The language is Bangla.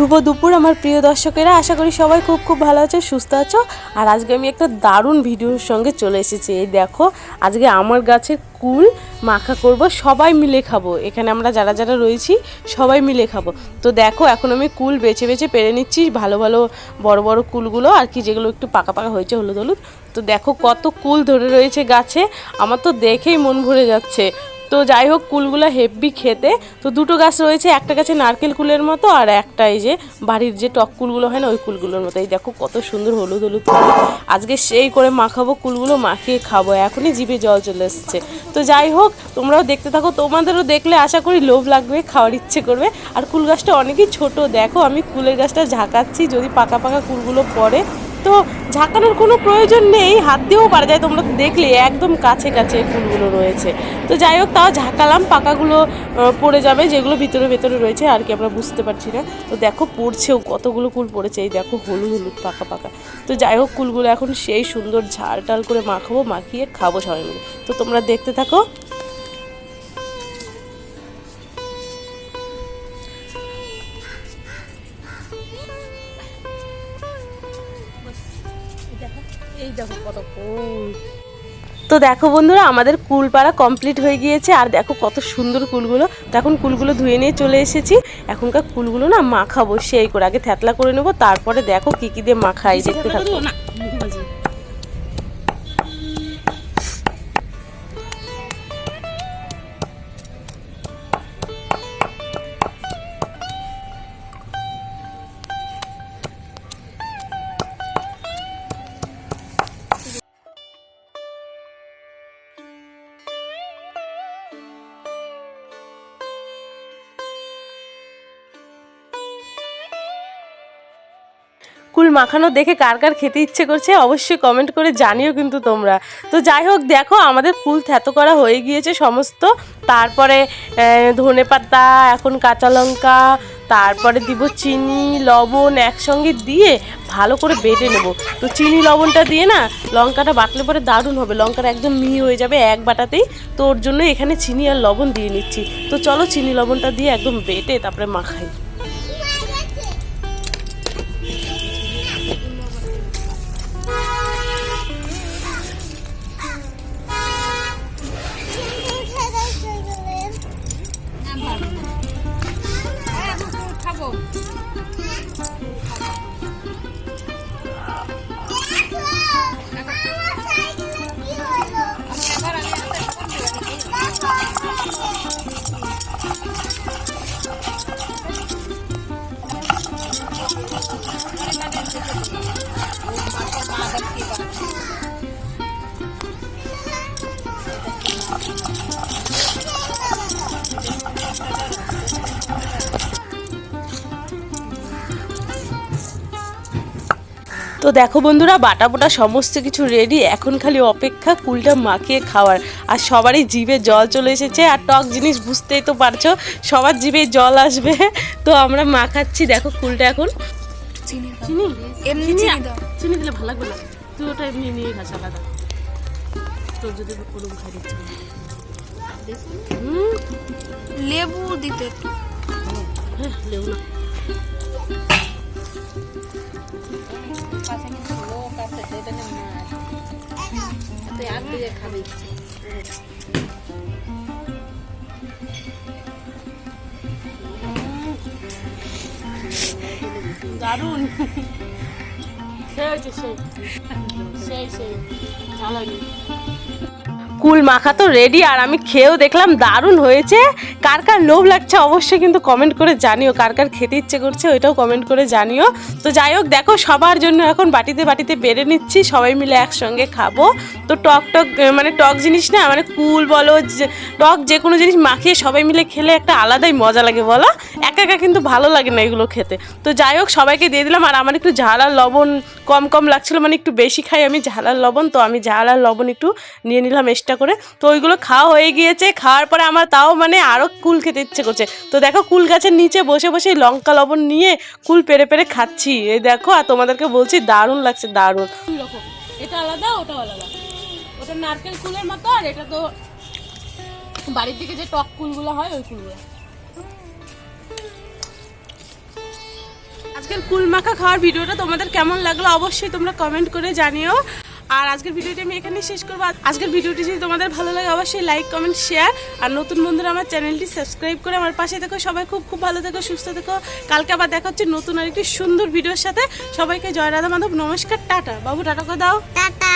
শুভ দুপুর আমার প্রিয় দর্শকেরা, আশা করি সবাই খুব খুব ভালো আছো, সুস্থ আছো। আর আজকে আমি একটা দারুণ ভিডিওর সঙ্গে চলে এসেছি। এই দেখো, আজকে আমার গাছের কুল মাখা করব, সবাই মিলে খাবো। এখানে আমরা যারা যারা রয়েছি সবাই মিলে খাবো। তো দেখো, এখন আমি কুল বেছে বেছে পেরে নিচ্ছি, ভালো ভালো বড় বড় কুলগুলো আর কি, যেগুলো একটু পাকা পাকা হয়েছে হলুদ হলুদ। তো দেখো কত কুল ধরে রয়েছে গাছে, আমার তো দেখেই মন ভরে যাচ্ছে। তো যাই হোক, কুলগুলো হেভি খেতে। তো দুটো গাছ রয়েছে, একটা গাছে নারকেল কুলের মতো আর একটা এই যে বাড়ির যে টক কুলগুলো হয় না, ওই কুলগুলোর মতো। এই দেখো কত সুন্দর হলুদ হলুদ কুল। আজকে সেই করে মাখাবো, কুলগুলো মাখিয়ে খাবো, এখনই জিভে জল চলে এসছে। তো যাই হোক, তোমরাও দেখতে থাকো, তোমাদেরও দেখলে আশা করি লোভ লাগবে, খাওয়ার ইচ্ছে করবে। আর কুল গাছটা অনেকই ছোট, দেখো আমি কুলের গাছটা ঝাঁকাচ্ছি, যদি পাকা পাকা কুলগুলো পড়ে। তো ঝাঁকানোর কোনো প্রয়োজন নেই, হাত দিয়েও পারা যায়, তোমরা দেখলে একদম কাছে কাছে ফুলগুলো রয়েছে। তো যাই হোক, তাও ঝাঁকালাম, পাকাগুলো পড়ে যাবে, যেগুলো ভিতরে ভেতরে রয়েছে আর কি, আমরা বুঝতে পারছি না। তো দেখো পড়ছেও, কতগুলো কুল পড়েছে, এই দেখো হলুদ হলুদ পাকা পাকা। তো যাই হোক, কুলগুলো এখন সেই সুন্দর ঝাল টাল করে মাখাবো, মাখিয়ে খাবো সবাই মিলে। তো তোমরা দেখতে থাকো। এই দেখো কত কুল। তো দেখো বন্ধুরা, আমাদের কুল পাড়া কমপ্লিট হয়ে গিয়েছে। আর দেখো কত সুন্দর কুলগুলো। তো এখন কুলগুলো ধুয়ে নিয়ে চলে এসেছি। এখনকার কুলগুলো না মাখাবো সেই করে, আগে থ্যাতলা করে নেবো, তারপরে দেখো কি কি দিয়ে মাখাই, দেখতে থাকো। কুল মাখানো দেখে কার কার খেতে ইচ্ছে করছে অবশ্যই কমেন্ট করে জানিও কিন্তু তোমরা। তো যাই হোক, দেখো আমাদের কুল থ্যাতো করা হয়ে গিয়েছে সমস্ত। তারপরে ধনে পাতা, এখন কাঁচা লঙ্কা, তারপরে দিব চিনি লবণ, একসঙ্গে দিয়ে ভালো করে বেটে নেব। তো চিনি লবণটা দিয়ে না, লঙ্কাটা বাটলে পরে দারুণ হবে, লঙ্কাটা একদম মিহি হয়ে যাবে এক বাটাতেই। তো ওর জন্য এখানে চিনি আর লবণ দিয়ে নিচ্ছি। তো চলো চিনি লবণটা দিয়ে একদম বেটে তারপরে মাখাই। তো দেখো বন্ধুরা, বাটা বোটা সমস্ত কিছু রেডি, এখন খালি অপেক্ষা কুলটা মাখিয়ে খাওয়ার। আর সবারই জিভে জল চলে এসেছে, আর টক জিনিস বুঝতেই তো পারছো, সবার জিভে জল আসবে। তো আমরা মাখাচ্ছি, দেখো কুলটা এখন। চিনি চিনি দিলে ভালো লাগবে না, তুই ওটা এমনি নিয়ে খাস আলাদা, তোর যদি ওরকম খাই দিচ্ছি। লেবু দিতে, হ্যাঁ লেবু না, দারুণ সেই সেই সেই ভালো। কুল মাখা তো রেডি, আর আমি খেয়েও দেখলাম দারুণ হয়েছে। কার কার লোভ লাগছে অবশ্যই কিন্তু কমেন্ট করে জানিও, কার কার খেতে ইচ্ছে করছে ওইটাও কমেন্ট করে জানিও। তো যাই হোক, দেখো সবার জন্য এখন বাটিতে বাটিতে বেড়ে নিচ্ছি, সবাই মিলে একসঙ্গে খাবো। তো টক টক মানে টক জিনিস না, মানে কুল বলো, টক যে কোনো জিনিস মাখিয়ে সবাই মিলে খেলে একটা আলাদাই মজা লাগে বলো, একা একা কিন্তু ভালো লাগে না এগুলো খেতে। তো যাই হোক, সবাইকে দিয়ে দিলাম। আর আমার একটু ঝাল আর লবণ কম কম লাগছিলো, মানে একটু বেশি খাই আমি ঝাল আর লবণ, তো আমি ঝাল আর লবণ একটু নিয়ে নিলাম এক্সট্রা করে। তো ওইগুলো খাওয়া হয়ে গিয়েছে, খাওয়ার পরে আমার তাও মানে আরও কুল খেতে ইচ্ছে করছে। তো দেখো কুল গাছের নিচে বসে বসে লঙ্কা লবণ নিয়ে কুল পেরে পেরে খাচ্ছি, এই দেখো। আর তোমাদেরকে বলছি দারুণ লাগছে, দারুণ। এটা আলাদা, ওটা আলাদা, ওটা নারকেল কুলের মতো, আর এটা তো বাড়ির দিকে যে টক কুলগুলো হয় ওই কুলগুলো। আজকের কুল মাখা খাওয়ার ভিডিওটা তোমাদের কেমন লাগলো অবশ্যই তোমরা কমেন্ট করে জানিও। আর আজকের ভিডিওটি আমি এখানে শেষ করবো। আজকের ভিডিওটি যদি তোমাদের ভালো লাগে অবশ্যই লাইক কমেন্ট শেয়ার, আর নতুন বন্ধুরা আমার চ্যানেলটি সাবস্ক্রাইব করে আমার পাশে থেকো। সবাই খুব খুব ভালো থেকো, সুস্থ থেকো। কালকে আবার দেখা হচ্ছে নতুন আরেকটি সুন্দর ভিডিওর সাথে। সবাইকে জয় রাধা মাধব, নমস্কার, টাটা। বাবু টাটা করে দাও। টাটা।